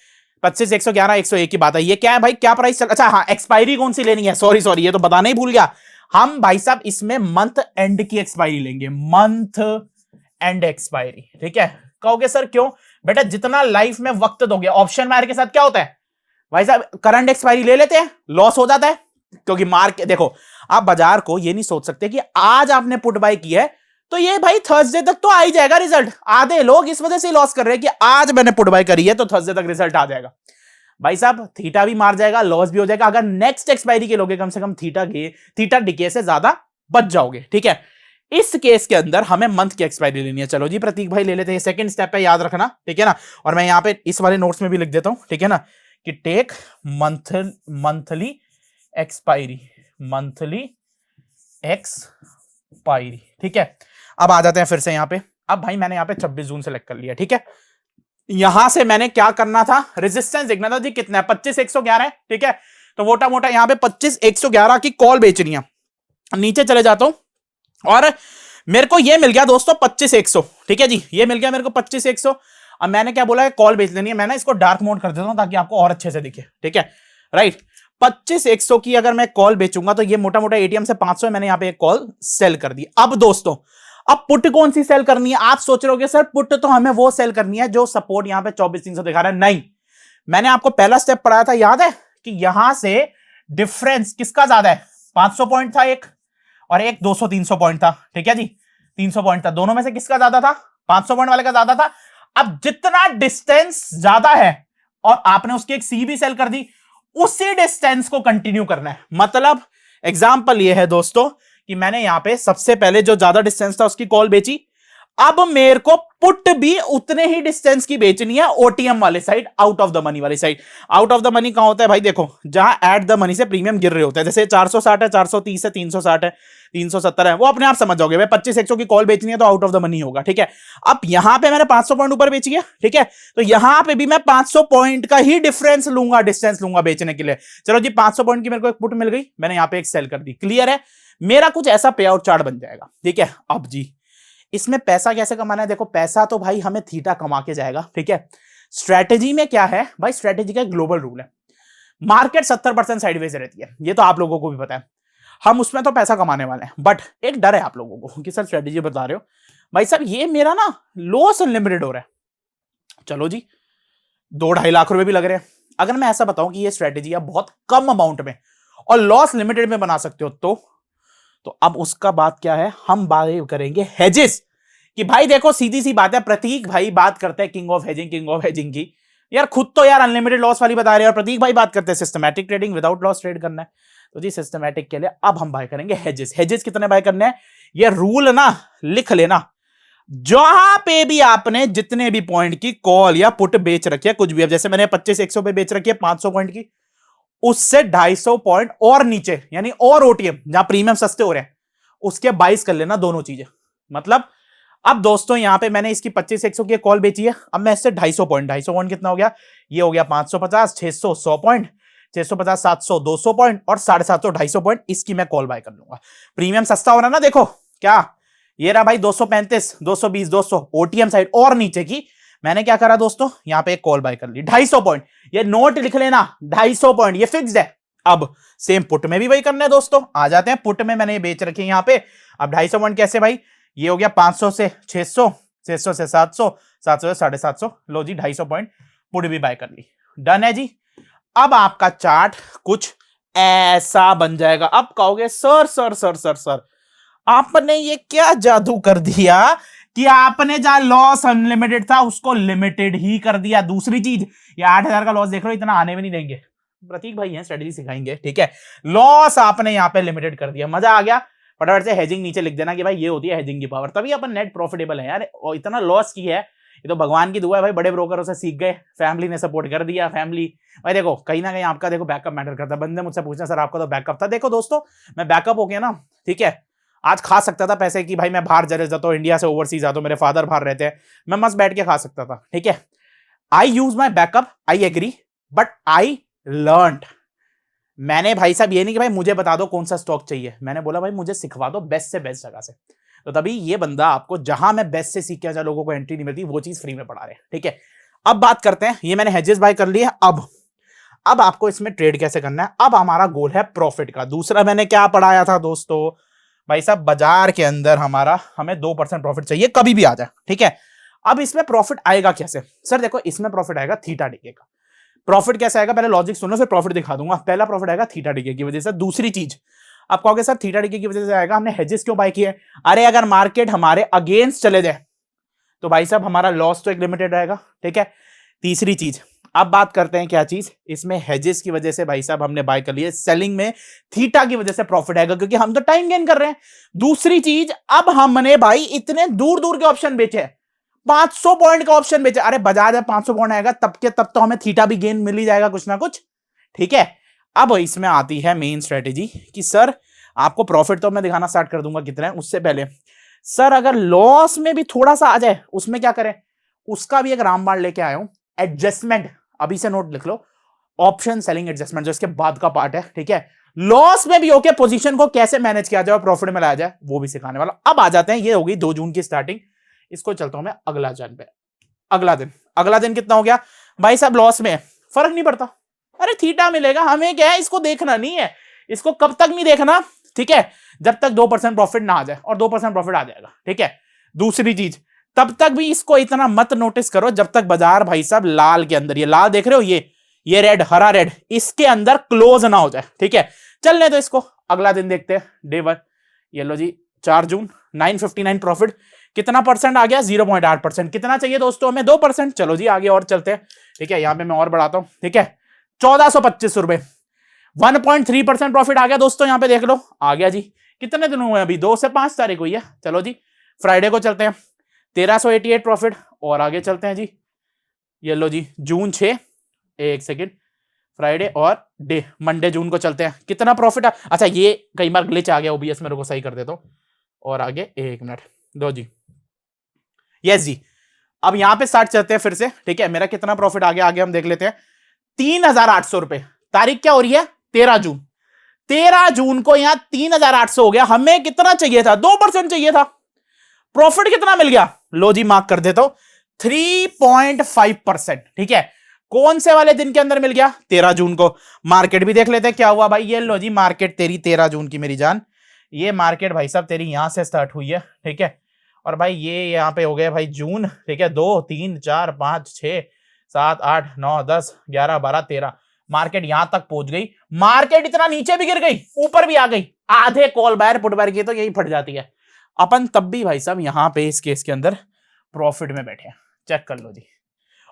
25-111 101 की बात है। ये क्या है भाई, क्या प्राइस चल, अच्छा हाँ, एक्सपायरी कौन सी लेनी है, सॉरी ये तो बताना ही भूल गया। हम भाई साहब इसमें मंथ एंड की एक्सपायरी लेंगे, मंथ एंड एक्सपायरी, ठीक है। कहोगे सर क्यों? बेटा जितना लाइफ में वक्त दोगे, ऑप्शन मार के साथ क्या होता है भाई साहब, करंट एक्सपायरी ले लेते हैं, लॉस हो जाता है। क्योंकि मार्केट देखो, आप बाजार को ये नहीं सोच सकते कि आज आपने पुट बाय की है तो ये भाई थर्सडे तक तो आ ही जाएगा रिजल्ट। आधे लोग इस वजह से लॉस कर रहे हैं कि आज मैंने पुट बाय करी है तो थर्सडे तक रिजल्ट आ जाएगा। भाई साहब थीटा भी मार जाएगा, लॉस भी हो जाएगा। अगर नेक्स्ट एक्सपायरी के लोगे कम से कम थीटा डिके से ज्यादा बच जाओगे, ठीक है। इस केस के अंदर हमें मंथ की एक्सपायरी लेनी है। चलो जी प्रतीक भाई ले लेते हैं, सेकंड स्टेप है, याद रखना, ठीक है ना। और मैं यहां पे इस वाले नोट्स में भी लिख देता हूं, ठीक है ना, कि take monthly expiry, monthly expiry, ठीक है। अब आ जाते हैं फिर से यहां पे। अब भाई मैंने यहां पे 26 जून सेलेक्ट कर लिया, ठीक है। यहां से मैंने क्या करना था, रेजिस्टेंस देखना था जी कितना है, 25-111 है, ठीक है। तो मोटा मोटा यहां पे 25-111 की कॉल बेचनी है। नीचे चले जाता हूं और मेरे को ये मिल गया दोस्तों 25-100, ठीक है जी, ये मिल गया मेरे को 25-100। अब मैंने क्या बोला है, कॉल बेच लेनी है। मैं ना इसको डार्क मोड कर देता हूं ताकि आपको और अच्छे से दिखे, ठीक है, राइट। 25-100 की अगर मैं कॉल बेचूंगा तो ये मोटा मोटा एटीएम से 500 है, मैंने यहां पे एक कॉल सेल कर दी। अब दोस्तों अब पुट कौन सी सेल करनी है? आप सोच रहे हो सर पुट तो हमें वो सेल करनी है जो सपोर्ट यहां पे 24-300 दिखा रहा है। नहीं, मैंने आपको पहला स्टेप पढ़ाया था, याद है, कि यहां से डिफरेंस किसका ज्यादा है, 500 पॉइंट था एक, और एक 200-300 पॉइंट था, ठीक है जी, 300 पॉइंट था। दोनों में से किसका ज्यादा था? 500 पॉइंट वाले का ज्यादा था। अब जितना डिस्टेंस ज्यादा है और आपने उसकी एक सी भी सेल कर दी, उसी डिस्टेंस को कंटिन्यू करना है। मतलब एग्जांपल ये है दोस्तों कि मैंने यहां पे सबसे पहले जो ज्यादा डिस्टेंस था उसकी कॉल बेची। अब मेरे को पुट भी उतने ही डिस्टेंस की बेचनी है, ओटीएम वाले side, out of the money वाली side. Out of the money कहां होता है भाई? देखो, जहां एट द मनी से प्रीमियम गिर रहे होते हैं, जैसे 460 है, 430 है, 360 है, 370 है, वो अपने आप समझ जाओगे भाई। 25-100 की कॉल बेचनी है तो आउट ऑफ द मनी होगा, ठीक है। अब यहां पे मैंने 500 पॉइंट ऊपर बेची है, ठीक है, तो यहां पे भी मैं 500 पॉइंट का ही डिफरेंस लूंगा, डिस्टेंस लूंगा बेचने के लिए। चलो जी 500 पॉइंट की मेरे को एक पुट मिल गई, मैंने यहां पे एक सेल कर दी। क्लियर है? मेरा कुछ ऐसा पे आउट चार्ट बन जाएगा, ठीक है। अब जी इसमें पैसा कैसे कमाना है? देखो पैसा तो भाई हमें थीटा कमा के जाएगा, ठीक है। स्ट्रेटेजी में क्या है भाई? स्ट्रेटेजी का ग्लोबल रूल है, मार्केट 70% साइडवेज रहती है, ये तो आप लोगों को भी पता है। हम उसमें तो पैसा कमाने वाले हैं, बट एक डर है आप लोगों को कि सर स्ट्रेटेजी बता रहे हो भाई साहब, ये मेरा ना लॉस अनलिमिटेड हो रहा है। चलो जी 2-2.5 लाख रुपए भी लग रहे हैं। अगर मैं ऐसा बताऊं कि ये स्ट्रेटेजी आप बहुत कम अमाउंट में और लॉस लिमिटेड में बना सकते हो, तो अब उसका बात क्या है, हम बात करेंगे हेजेस कि भाई देखो सीधी सी बात है, प्रतीक भाई बात करते हैं किंग ऑफ हेजिंग की। यार खुद तो यार अनलिमिटेड लॉस वाली बता रहे हैं, और प्रतीक भाई बात करते हैं systematic trading, without loss trade करना है। तो जी सिस्टमैटिक के लिए अब हम बाय करेंगे हेजेस। हेजेस कितने बाय करने हैं ये रूल ना लिख लेना। जहां पे भी आपने जितने भी पॉइंट की कॉल या पुट बेच रखी है, कुछ भी, अब जैसे मैंने 25-100 पे बेच रखी है 500 पॉइंट की, उससे 250 पॉइंट और नीचे, यानी और ओटीएम जहां प्रीमियम सस्ते हो रहे हैं, उसके 22 कर लेना दोनों चीजें। मतलब अब दोस्तों यहां पे मैंने इसकी 25-100 की कॉल बेची है, अब मैं इससे 250 पॉइंट कितना हो गया, ये हो गया 550, 600 100 पॉइंट, 650 700 200 पॉइंट, और 750 250 पॉइंट इसकी मैं कॉल बाय कर लूंगा। प्रीमियम सस्ता हो रहा ना, देखो क्या, ये रहा भाई 235 220 200 ओटीएम साइड, और नीचे की मैंने क्या करा दोस्तों, यहां पे एक कॉल बाय कर ली 250 पॉइंट। ये नोट लिख लेना, 250 पॉइंट ये फिक्स्ड है। अब सेम पुट में भी वही करना है दोस्तों। आ जाते हैं पुट में, मैंने ये बेच रखी है यहां पे। अब 250 पॉइंट कैसे भाई, ये हो गया 500 से 600, 600 से 700, 700 से 750, लो जी 250 पॉइंट पुट भी बाय कर ली। डन है जी। अब आपका चार्ट कुछ ऐसा बन जाएगा। अब कहोगे sir sir sir sir sir आपने ये क्या जादू कर दिया कि आपने जहां लॉस अनलिमिटेड था उसको लिमिटेड ही कर दिया। दूसरी चीज, ये 8,000 का लॉस देख रहे हो, इतना आने में नहीं देंगे, प्रतीक भाई हैं स्ट्रेटेजी सिखाएंगे, ठीक है। लॉस आपने यहां पे लिमिटेड कर दिया, मजा आ गया। फटाफट से हेजिंग नीचे लिख देना कि भाई ये होती है हेजिंग की पावर, तभी अपन नेट प्रॉफिटेबल है यार। और इतना लॉस की है ये तो भगवान की दुआ है भाई, बड़े ब्रोकरों से सीख गए, फैमिली ने सपोर्ट कर दिया। फैमिली भाई देखो कहीं ना कहीं आपका देखो बैकअप मैटर करता है। बंदे मुझसे पूछना सर आपका तो बैकअप था, देखो दोस्तों मैं बैकअप हो गया ना, ठीक है। आज खा सकता था पैसे की भाई, मैं बाहर चले जाता हूँ, इंडिया से ओवरसीज आता हूँ, मेरे फादर बाहर रहते हैं, मैं मस्त बैठ के खा सकता था, ठीक है। I use my backup, I agree, but I learn. मैंने भाई साहब ये नहीं कि भाई मुझे बता दो कौन सा स्टॉक चाहिए, मैंने बोला भाई मुझे सिखवा दो बेस्ट से बेस्ट जगह से। तो तभी ये बंदा आपको जहां मैं बेस्ट से सीख के जहां लोगों को एंट्री नहीं मिलती वो चीज फ्री में पढ़ा रहे हैं, ठीक है। अब बात करते हैं, ये मैंने हेजेस बाय कर लिए। अब आपको इसमें ट्रेड कैसे करना है। अब हमारा गोल है प्रॉफिट का। दूसरा मैंने क्या पढ़ाया था दोस्तों, भाई साहब बाजार के अंदर हमें 2% प्रॉफिट चाहिए कभी भी आ जाए, ठीक है। अब इसमें प्रॉफिट आएगा कैसे सर, देखो इसमें प्रॉफिट आएगा थीटा डीके का। प्रॉफिट कैसे आएगा, पहले लॉजिक सुनो फिर प्रॉफिट दिखा दूंगा। पहला प्रॉफिट आएगा थीटा डीके की वजह से। दूसरी चीज आप कहोगे सर थीटा डीके की वजह से आएगा, हमने हेजेस क्यों बाय किए। अरे अगर मार्केट हमारे अगेंस्ट चले जाए तो भाई साहब हमारा लॉस तो एक लिमिटेड रहेगा, ठीक है। तीसरी चीज अब बात करते हैं क्या चीज, इसमें हेजेस की वजह से भाई साहब हमने बाय कर लिए, सेलिंग में थीटा की वजह से प्रॉफिट आएगा क्योंकि हम तो टाइम गेन कर रहे हैं। दूसरी चीज अब हमने भाई इतने दूर दूर के ऑप्शन बेचे, 500 पॉइंट का ऑप्शन बेचे। अरे बजाज जब 500 पॉइंट आएगा तब के तब तो हमें थीटा भी गेन मिल ही जाएगा कुछ ना कुछ, ठीक है। अब इसमें आती है मेन स्ट्रेटेजी कि सर आपको प्रॉफिट तो मैं दिखाना स्टार्ट कर दूंगा कितना है, उससे पहले सर अगर लॉस में भी थोड़ा सा आ जाए उसमें क्या करें, उसका भी एक रामबाण लेके आया हूं। एडजस्टमेंट अभी से नोट लिख लो, ऑप्शन सेलिंग एडजस्टमेंट जो इसके बाद का पार्ट है, ठीक है। लॉस में भी होके पोजीशन को कैसे मैनेज किया जाए और प्रॉफिट में लाया जाए वो भी सिखाने वाला। अब आ जाते हैं, ये हो गई 2 जून की स्टार्टिंग। इसको चलता हूं मैं अगला जन पे। अगला दिन कितना हो गया भाई साहब, लॉस में फर्क नहीं पड़ता। अरे थीटा मिलेगा, हमें क्या है, इसको देखना नहीं है। इसको कब तक नहीं देखना, ठीक है, जब तक 2% प्रॉफिट ना आ जाए, और 2% प्रॉफिट आ जाएगा, ठीक है। दूसरी चीज तब तक भी इसको इतना मत नोटिस करो जब तक बाजार भाई साहब लाल के अंदर, ये लाल देख रहे हो, ये रेड, हरा रेड, इसके अंदर क्लोज ना हो जाए, ठीक है। चलने तो इसको अगला दिन देखते हैं, डे 1। ये लो जी 4 जून 959 प्रॉफिट, कितना परसेंट आ गया, 0.8%। कितना चाहिए दोस्तों हमें, 2%। चलो जी आगे और चलते हैं, ठीक है। यहां पे मैं और बढ़ाता हूं, ठीक है। 1425 रुपए, 1.3% प्रॉफिट आ गया दोस्तों, यहां पे देख लो आ गया जी। कितने दिन हुए अभी, 2 से 5 तारीख हुई है। चलो जी फ्राइडे को चलते हैं, 1388 प्रॉफिट। और आगे चलते हैं जी, ये लो जी जून 6, एक सेकेंड, फ्राइडे और डे मंडे जून को चलते हैं, कितना प्रॉफिट अच्छा ये कई बार ग्लिच आ गया, ओबीएस मेरे को सही कर देता हूं। और आगे 1 मिनट दो जी, यस जी। अब यहां पे स्टार्ट चलते हैं फिर से, ठीक है। मेरा कितना प्रॉफिट आ गया, आगे हम देख लेते हैं। 3800 रुपए, तारीख क्या हो रही है, 13 जून। 13 जून को यहां 3800 हो गया। हमें कितना चाहिए था, 2% चाहिए था। प्रॉफिट कितना मिल गया, लो जी मार्क कर देता हूं, 3.5%, ठीक है। कौन से वाले दिन के अंदर मिल गया, 13 जून को। मार्केट भी देख लेते हैं क्या हुआ भाई, ये लो जी मार्केट तेरी 13 जून की मेरी जान, ये मार्केट भाई साहब तेरी यहां से स्टार्ट हुई है, ठीक है। और भाई ये यहां पे हो गया भाई जून, ठीक है। 2 3 4 5 6 7 8 9 10 11 12 13, मार्केट यहां तक पहुंच गई। मार्केट इतना नीचे भी गिर गई, ऊपर भी आ गई, आधे कॉल बायर पुट बायर की तो यही फट जाती है। अपन तब भी भाई साहब यहां पे इस केस के अंदर प्रॉफिट में बैठे हैं, चेक कर लो जी।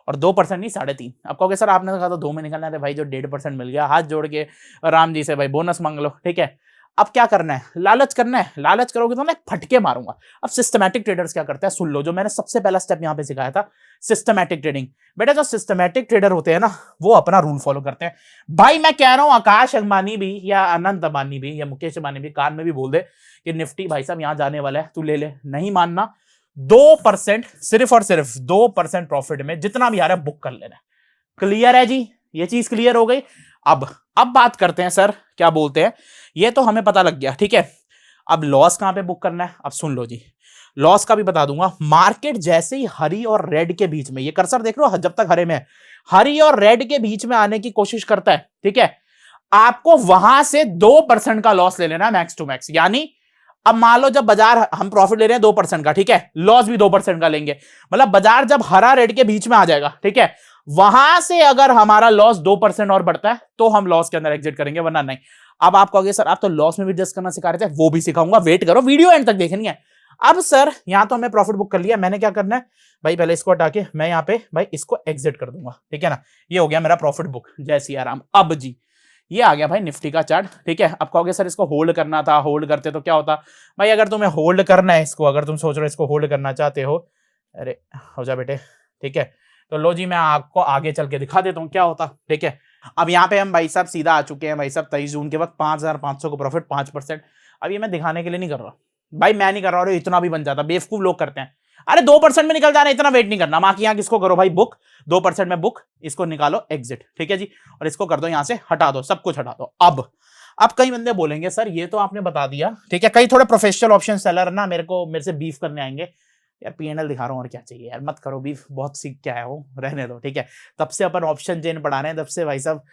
और 2% नहीं 3.5। अब कहोगे सर आपने तो कहा था 2 में निकलना है, भाई जो 1.5% मिल गया, हाथ जोड़ के राम जी से भाई बोनस मांग लो, ठीक है। अब क्या करना है, लालच करना है, लालच करोगे तो मैं फटके मारूंगा। अब सिस्टमैटिक ट्रेडर्स क्या करते हैं, सुन लो, जो मैंने सबसे पहला स्टेप यहां पे सिखाया था, सिस्टमैटिक ट्रेडिंग। बेटा जो सिस्टमैटिक ट्रेडर होते हैं ना, वो अपना रूल फॉलो करते हैं। भाई मैं कह रहा हूं आकाश अंबानी भी या अनंत अंबानी भी या मुकेश अंबानी भी कान में भी बोल दे कि निफ्टी भाई साहब यहां जाने वाला है, तू ले ले, नहीं मानना, 2% सिर्फ और सिर्फ 2% प्रॉफिट में जितना भी आ रहा है बुक कर लेना। क्लियर है जी, ये चीज क्लियर हो गई। अब बात करते हैं सर क्या बोलते हैं, ये तो हमें पता लग गया, ठीक है। अब लॉस कहां पे बुक करना है, अब सुन लो जी, लॉस का भी बता दूंगा। मार्केट जैसे ही हरी और रेड के बीच में, ये कर्सर देख लो, जब तक हरे में है, हरी और रेड के बीच में आने की कोशिश करता है, ठीक है, आपको वहां से 2% का लॉस ले लेना है मैक्स टू मैक्स। यानी अब मान लो जब बाजार, हम प्रॉफिट ले रहे हैं 2% का, ठीक है, लॉस भी 2% का लेंगे, मतलब बाजार जब हरा रेड के बीच में आ जाएगा, ठीक है, वहां से अगर हमारा लॉस 2% और बढ़ता है तो हम लॉस के अंदर एग्जिट करेंगे, वरना नहीं। अब आप कहोगे सर आप तो लॉस में भी एडजस्ट करना सिखा रहे थे, वो भी सिखाऊंगा, वेट करो, वीडियो एंड तक देखनी है। अब सर यहां तो हमें प्रॉफिट बुक कर लिया, मैंने क्या करना है भाई, पहले इसको हटा के मैं यहां पे भाई इसको एग्जिट कर दूंगा, ठीक है ना। ये हो गया मेरा प्रॉफिट बुक, जय सिया राम। अब जी ये आ गया भाई निफ्टी का चार्ट, ठीक है। अब कहोगे सर इसको होल्ड करना था, होल्ड करते तो क्या होता। भाई अगर तुम्हें होल्ड करना है इसको, अगर तुम सोच रहे हो इसको होल्ड करना चाहते हो, अरे हो जा बेटे, ठीक है, तो लो जी मैं आपको आगे चल के दिखा देता हूँ क्या होता, ठीक है। अब यहाँ पे हम भाई साहब सीधा आ चुके हैं भाई साहब 23 जून के वक्त 5,500 को प्रॉफिट 5%। अब ये मैं दिखाने के लिए नहीं कर रहा भाई, मैं नहीं कर रहा, और इतना भी बन जाता, बेवकूफ लोग करते हैं। अरे 2% में निकल जाना, इतना वेट नहीं करना। माँ की यहाँ किसको करो भाई बुक, 2% में बुक, इसको निकालो एग्जिट, ठीक है जी, और इसको कर दो यहाँ से हटा दो, सब कुछ हटा दो। अब कई बंदे बोलेंगे सर ये तो आपने बता दिया, ठीक है। कई थोड़े प्रोफेशनल ऑप्शन सेलर ना मेरे से बीफ करने आएंगे, यार पीएनएल दिखा रहा हूँ और क्या चाहिए यार, मत करो बीफ, बहुत सीख क्या है वो, रहने दो, ठीक है। तब से अपन ऑप्शन चेन पढ़ा रहे हैं, तब से भाई साहब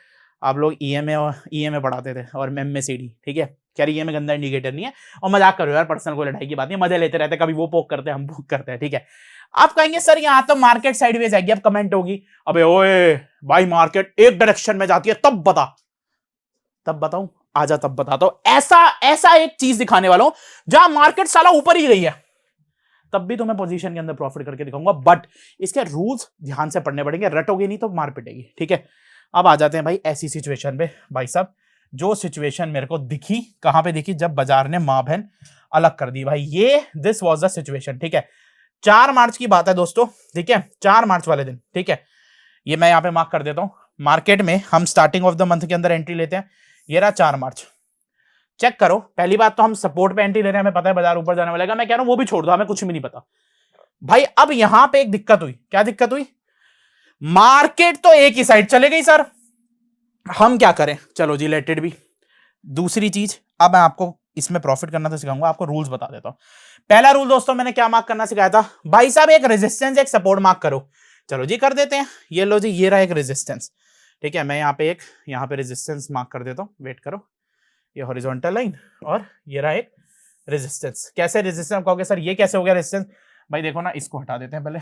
आप लोग ईएमए पढ़ाते थे और एमएससीडी, ठीक है। कह रही ईएमए गंदा इंडिकेटर नहीं है, और मजाक करो यार, पर्सनल कोई लड़ाई की बात नहीं, मजे लेते रहते, कभी वो पोक करते हैं, हम पोक करते हैं, ठीक है। आप कहेंगे सर यहाँ तो मार्केट साइडवेज आएगी, अब कमेंट होगी, अबे ओए भाई मार्केट एक डायरेक्शन में जाती है, तब बता, तब बताऊं, आजा तब बताता हूं। ऐसा एक चीज दिखाने वाला हूं जहां मार्केट साला ऊपर ही गई है, तब भी तुम्हें पोजीशन के अंदर प्रॉफिट करके दिखाऊंगा, बट इसके रूल्स ध्यान से पढ़ने पड़ेंगे, रटोगे नहीं तो मार पिटेगी, ठीक है। अब आ जाते हैं भाई ऐसी सिचुएशन पे भाई साहब, जो सिचुएशन मेरे को दिखी, कहां पे दिखी, जब बाजार ने मां बहन अलग कर दी भाई, ये दिस वाज द सिचुएशन, ठीक है। 4 मार्च की बात है दोस्तों, ठीक है, 4 मार्च वाले दिन, ठीक है। ये मैं यहां पे मार्क कर देता हूं, मार्केट में हम स्टार्टिंग ऑफ द मंथ के अंदर एंट्री लेते हैं, ये रहा 4 मार्च। चेक करो, पहली बात तो हम सपोर्ट पे एंट्री ले रहे हैं, हमें पता है बाजार ऊपर जाने वाला है, मैं कह रहा हूं वो भी छोड़ दो, हमें कुछ भी नहीं पता भाई। अब यहां पे एक दिक्कत हुई, क्या दिक्कत हुई, मार्केट तो एक ही साइड चले गई सर, हम क्या करें, चलो जी लेट इट बी। दूसरी चीज, अब मैं आपको इसमें प्रॉफिट करना तो सिखाऊंगा, आपको रूल्स बता देता हूं। पहला रूल दोस्तों मैंने क्या मार्क करना सिखाया था भाई साहब, एक रेजिस्टेंस एक सपोर्ट मार्क करो, चलो जी कर देते हैं। ये लो जी, ये रहा एक रेजिस्टेंस, ठीक है। मैं यहाँ पे रेजिस्टेंस मार्क कर देता हूं, वेट करो, ये हॉरिजॉन्टल लाइन, और ये रहा एक रेजिस्टेंस। कैसे रेजिस्टेंस कहोगे सर ये कैसे हो गया रेजिस्टेंस, भाई देखो ना, इसको हटा देते हैं पहले।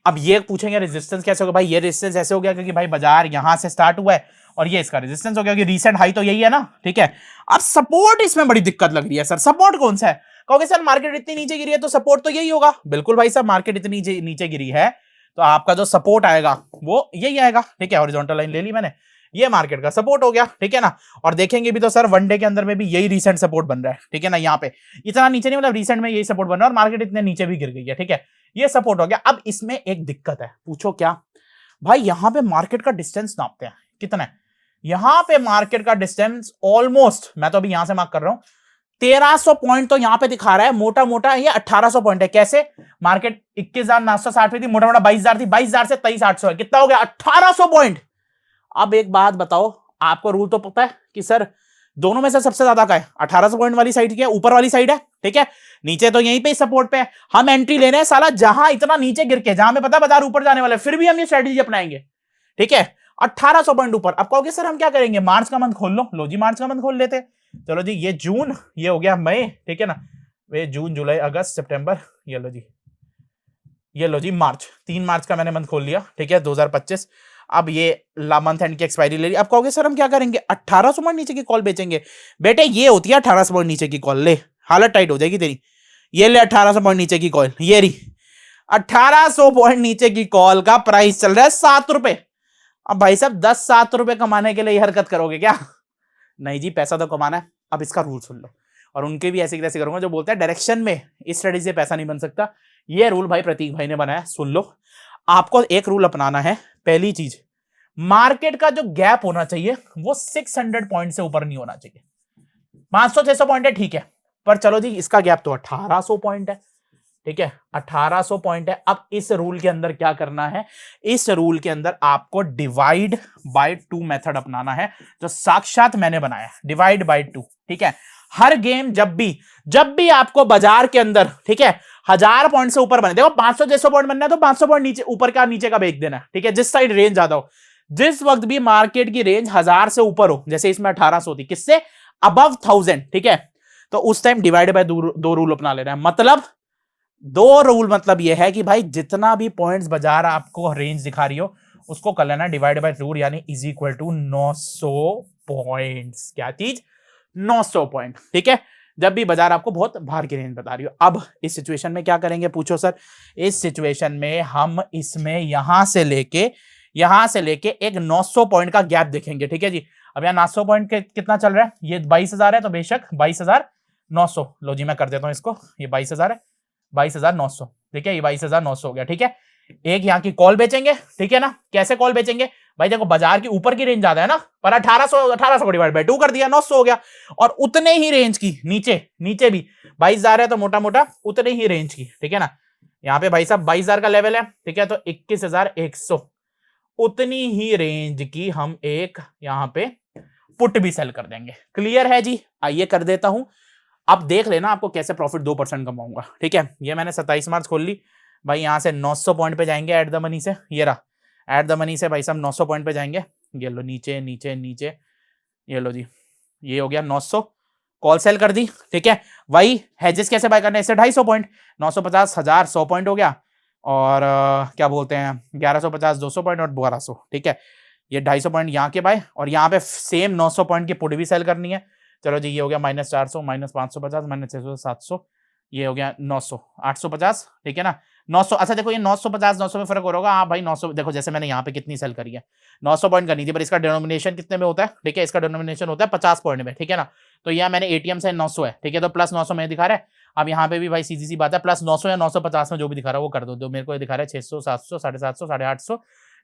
अब ये पूछेंगे रेजिस्टेंस कैसे हो गया, भाई ये रेजिस्टेंस ऐसे हो गया क्योंकि भाई बाजार यहां से स्टार्ट हुआ है और ये इसका रेजिस्टेंस हो गया, क्योंकि रीसेंट हाई तो यही है ना, ठीक है। अब सपोर्ट इसमें बड़ी दिक्कत लग रही है सर, सपोर्ट कौन सा है, कहोगे सर मार्केट इतनी नीचे गिरी है तो सपोर्ट तो यही होगा, बिल्कुल भाई साहब, मार्केट इतनी नीचे गिरी है तो आपका जो सपोर्ट आएगा वो यही आएगा, ठीक है। हॉरिजॉन्टल लाइन ले ली मैंने, ये मार्केट का सपोर्ट हो गया, ठीक है ना। और देखेंगे भी तो सर वन डे के अंदर में भी यही रीसेंट सपोर्ट बन रहा है, ठीक है ना। यहाँ पे इतना नीचे नहीं, मतलब रीसेंट में यही सपोर्ट बन रहा है, और मार्केट इतने नीचे भी गिर गई है, ठीक है, ये सपोर्ट हो गया। अब इसमें एक दिक्कत है, पूछो क्या भाई, यहां पे मार्केट का डिस्टेंस नापते हैं, कितना है यहां पे मार्केट का डिस्टेंस, ऑलमोस्ट, मैं तो अभी यहां से मार्क कर रहा हूं, 1300 पॉइंट तो यहां पे दिखा रहा है, मोटा मोटा ये 1800 पॉइंट है। कैसे, मार्केट 21,960 पे थी, मोटा मोटा 22,000 थी, 22,000 से 23,800 है, कितना हो गया 1800 पॉइंट। अब एक बात बताओ, आपको रूल तो पता है कि सर दोनों में से सबसे ज्यादा का है 1800 पॉइंट वाली साइड की है, ऊपर वाली साइड है, ठीक है। नीचे तो यहीं पे सपोर्ट पे है, हम एंट्री ले रहे हैं साला जहां इतना नीचे गिर के, जहां में पता बाजार ऊपर जाने वाला है, फिर भी हम ये स्ट्रेटेजी अपनाएंगे, ठीक है। 1800 पॉइंट ऊपर। अब कहोगे सर हम क्या करेंगे, मार्च का मंथ खोल लो जी, मार्च का मंथ खोल लेते, चलो जी, ये जून, ये हो गया मई, ठीक है ना, वे जून जुलाई अगस्त सितंबर, ये लो जी मार्च, 3 मार्च का मैंने मंथ खोल लिया, ठीक है, 2025। अब ये मंथ एंड की एक्सपायरी ले ली। अब कहोगे सर हम क्या करेंगे, 1800 पॉइंट नीचे की कॉल बेचेंगे, बेटे ये होती है 1800 पॉइंट नीचे की कॉल, ले हालत टाइट हो जाएगी तेरी, ये ले 1800 पॉइंट नीचे की कॉल, ये रही 1800 पॉइंट नीचे की कॉल का प्राइस चल रहा है 7 रुपए। अब भाई साहब 10-7 रुपए कमाने के लिए हरकत करोगे क्या, नहीं जी, पैसा तो कमाना है। अब इसका रूल सुन लो, और उनके भी ऐसे कैसे करूंगा जो बोलते हैं डायरेक्शन में इस स्ट्रेटेजी से पैसा नहीं बन सकता, ये रूल भाई प्रतीक भाई ने बनाया, सुन लो। आपको एक रूल अपनाना है, पहली चीज, मार्केट का जो गैप होना चाहिए वो 600 पॉइंट से ऊपर नहीं होना चाहिए। 500-600 पॉइंट है ठीक है, पर चलो जी इसका गैप तो 1800 पॉइंट है, ठीक है, 1800 पॉइंट है। अब इस रूल के अंदर क्या करना है, इस रूल के अंदर आपको डिवाइड बाय 2 मेथड अपनाना है, जो साक्षात मैंने बनाया, डिवाइड बाय 2, ठीक है। हर गेम जब भी आपको बाजार के अंदर, ठीक है, 1000 पॉइंट से ऊपर बने, देखो 500-600 पॉइंट बनना है तो 500 पॉइंट नीचे, ऊपर का नीचे का बेच देना, ठीक है, जिस साइड रेंज ज्यादा हो। जिस वक्त भी मार्केट की रेंज 1000 से ऊपर हो, जैसे इसमें 1800 थी, किससे अबव 1000, ठीक है, तो उस टाइम डिवाइड बाय 2 रूल अपना लेना है। मतलब 2 रूल, मतलब यह है कि भाई जितना भी पॉइंट्स बाजार आपको रेंज दिखा रही हो उसको कर लेना डिवाइड बाय 2, यानी इज इक्वल टू 900 पॉइंट्स। क्या चीज, 900 पॉइंट, ठीक है, जब भी बाजार आपको बहुत बाहर की रेंज बता रही हो। अब इस सिचुएशन में क्या करेंगे, पूछो सर। इस सिचुएशन में हम इसमें यहां से लेके एक 900 पॉइंट का गैप देखेंगे, ठीक है जी। अब यहाँ 900 पॉइंट के कितना चल रहा है, ये 22,000 है, तो बेशक 22,900, लो जी मैं कर देता हूँ इसको, ये 22,000 है, 22,900, ठीक है, ये 22,900 हो गया, ठीक है। एक यहाँ की कॉल बेचेंगे, ठीक है ना। कैसे कॉल बेचेंगे भाई, देखो बाजार की ऊपर की रेंज ज्यादा है ना, पर 1800 को डिवाइड बाय 2 कर दिया, 900 हो गया। और उतने ही रेंज की नीचे, नीचे भी 22,000 है, तो मोटा मोटा उतने ही रेंज की, ठीक है ना। यहाँ पे भाई साहब 22,000 का लेवल है, ठीक है, तो 21,100 उतनी ही रेंज की हम एक यहाँ पे पुट भी सेल कर देंगे। क्लियर है जी, आइए कर देता हूं। अब देख लेना आपको कैसे प्रॉफिट 2% कमाऊंगा, ठीक है। ये मैंने 27 मार्च खोल ली भाई, यहां से 900 पॉइंट पे जाएंगे एट द मनी से, ये रहा एट द मनी से भाई साहब 900 पॉइंट पे जाएंगे, ये लो नीचे नीचे नीचे, ये लो जी, ये हो गया 900, कॉल सेल कर दी, ठीक है। वही हेजेस कैसे बाय करने, इससे 250 पॉइंट, 950, 1000, 100 पॉइंट हो गया, और क्या बोलते हैं 1150, 200 पॉइंट और 1200, ठीक है। ये 250 पॉइंट यहाँ के बाय, और यहाँ पे सेम 900 पॉइंट की पुट भी सेल करनी है। चलो जी, ये हो गया -400, -550, -600, 700, ये हो गया 900, 850, ठीक है ना। 900, अच्छा देखो ये 950 900 में फर्क हो रहा होगा। हाँ भाई 900, देखो जैसे मैंने यहाँ पे कितनी सेल करी है, 900 पॉइंट करनी थी, पर इसका डिनोमिनेशन कितने में होता है, ठीक है, इसका डिनोमिनेशन होता है 50 पॉइंट में, ठीक है ना। तो यहाँ मैंने एटीएम से 900 है, ठीक है, तो प्लस 900 में दिखा रहा है। अब यहाँ पे भी भाई सीधी सी बात है, प्लस 900 या 950 में जो भी दिखा रहा है वो कर दो, जो मेरे को दिखा रहा है 600, 700, 750, 850,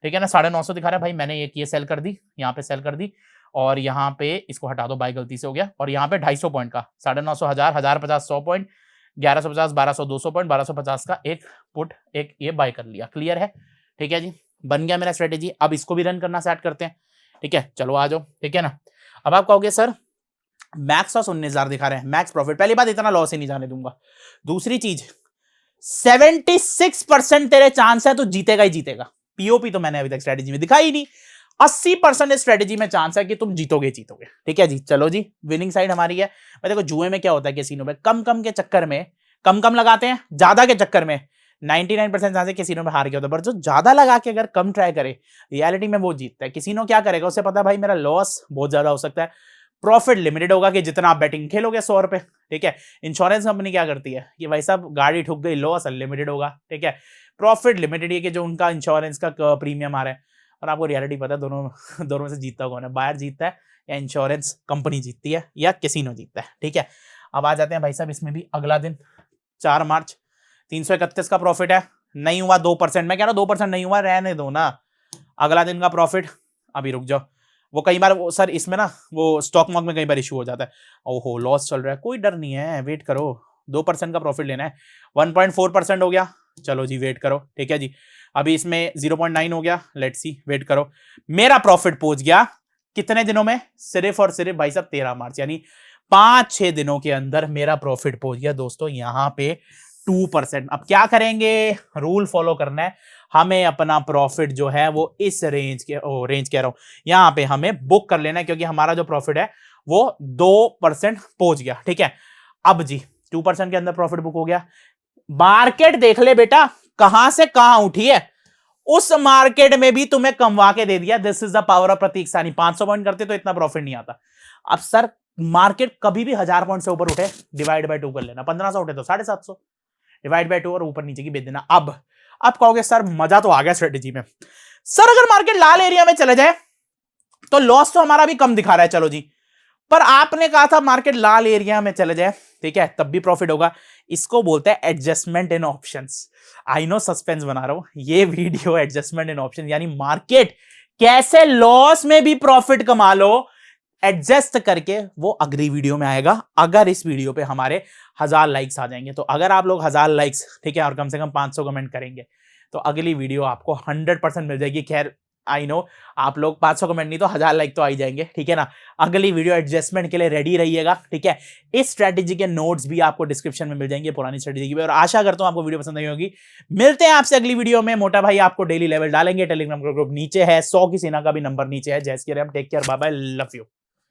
ठीक है ना, 950 दिखा रहा है भाई। मैंने एक ये सेल कर दी, यहाँ पे सेल कर दी, और यहाँ पे इसको हटा दो, बाय गलती से हो गया। और यहाँ पे 250 पॉइंट का 950, 1000, 1050, 100 पॉइंट, 1150, 1200, 200 पॉइंट, 1250 का एक पुट, एक ये बाय कर लिया। क्लियर है, ठीक है जी, बन गया मेरा स्ट्रेटेजी। अब इसको भी रन करना स्टार्ट करते हैं, ठीक है, चलो आ जाओ, ठीक है ना। अब आप कहोगे सर मैक्स लॉस 19,000 दिखा रहे हैं, मैक्स प्रॉफिट, पहली बात इतना लॉस ही नहीं जाने दूंगा। दूसरी चीज 76% तेरे चांस है तो जीतेगा ही जीतेगा। पीओपी तो मैंने अभी तक स्ट्रेटेजी में दिखाई नहीं, 80% स्ट्रेटेजी में चांस है कि तुम जीतोगे जीतोगे, ठीक है जी। चलो जी, विनिंग साइड हमारी है। मैं देखो जुए में क्या होता है, कैसीनो में कम कम के चक्कर में कम कम लगाते हैं, ज्यादा के चक्कर में 99% चांस है कैसीनो में हार गया होता है, पर जो ज्यादा लगा के अगर कम ट्राई करे रियलिटी में वो जीतता है। कैसीनो क्या करेगा, उसे पता है भाई मेरा लॉस बहुत ज्यादा हो सकता है, प्रॉफिट लिमिटेड होगा कि जितना आप बैटिंग खेलोगे 100 रुपए, ठीक है। इंश्योरेंस कंपनी क्या करती है कि भाई साहब गाड़ी ठुक गई, लॉस अनलिमिटेड होगा, ठीक है। प्रॉफिट लिमिटेड ये कि जो उनका इंश्योरेंस का प्रीमियम आ रहा है। और आपको रियलिटी पता है दोनों दोनों में से जीतता कौन है, बायर जीतता है या इंश्योरेंस कंपनी जीतती है या कैसीनो जीतता है, ठीक है। अब आ जाते हैं भाई साहब इसमें भी अगला दिन 4 मार्च, 331 का प्रॉफिट है, नहीं हुआ 2%, मैं कह रहा हूं 2% नहीं हुआ, रहने दो ना। अगला दिन का प्रॉफिट, अभी रुक जाओ, वो कई बार वो सर इसमें ना वो स्टॉक मार्केट में कई बार इशू हो जाता है, ओहो लॉस चल रहा है, कोई डर नहीं है, वेट करो, 2% का प्रॉफिट लेना है। 1.4% हो गया, चलो जी वेट करो, ठीक है जी। अभी इसमें 0.9 हो गया, लेट्स सी, वेट करो। मेरा प्रॉफिट पहुंच गया कितने दिनों में, सिर्फ और सिर्फ भाई साहब 13 मार्च, यानी 5-6 दिनों के अंदर मेरा प्रॉफिट पहुंच गया दोस्तों यहाँ पे 2%। अब क्या करेंगे, रूल फॉलो करना है हमें, अपना प्रॉफिट जो है वो इस रेंज के रेंज कह रहा हूं यहां पे हमें बुक कर लेना है, क्योंकि हमारा जो प्रॉफिट है वो 2% पहुंच गया, ठीक है। अब जी 2% के अंदर प्रॉफिट बुक हो गया, मार्केट देख ले बेटा कहां से कहां उठी है, उस मार्केट में भी तुम्हें कमवा के दे दिया। This is the power of Prateek Sani. 500 point करते तो इतना प्रॉफिट नहीं आता। अब सर मार्केट कभी भी 1000 पॉइंट से ऊपर उठे डिवाइड बाय 2 कर लेना, 1500 उठे तो 750 डिवाइड बाय 2 और ऊपर नीचे की बेच देना। अब कहोगे सर मजा तो आ गया स्ट्रेटेजी में, सर अगर मार्केट लाल एरिया में चले जाए तो लॉस तो हमारा भी कम दिखा रहा है, चलो जी, पर आपने कहा था मार्केट लाल एरिया में चले जाए, ठीक है, तब भी प्रॉफिट होगा। इसको बोलते हैं adjustment in options. I know suspense बना रहा हूं, ये वीडियो एडजस्टमेंट इन ऑप्शन, यानी मार्केट कैसे लॉस में भी प्रॉफिट कमा लो एडजस्ट करके, वो अगली वीडियो में आएगा। अगर इस वीडियो पे हमारे 1000 लाइक्स आ जाएंगे, तो अगर आप लोग 1000 लाइक्स, ठीक है, और कम से कम 500 कमेंट करेंगे तो अगली वीडियो आपको 100% मिल जाएगी। खैर आई नो आप लोग 500 कमेंट नहीं तो 1000 लाइक तो आ ही जाएंगे, ठीक है ना। अगली वीडियो एडजस्टमेंट के लिए रेडी रहिएगा, ठीक है। इस स्ट्रेटेजी के नोट्स भी आपको डिस्क्रिप्शन में मिल जाएंगे, पुरानी स्ट्रेटेजी की भी, और आशा करता हूं आपको वीडियो पसंद आई होगी। मिलते हैं आपसे अगली वीडियो में। मोटा भाई आपको डेली लेवल डालेंगे, टेलीग्राम ग्रुप नीचे है, 100 की सेना का भी नंबर नीचे है। जय Shri Ram, take care, bye bye, love you.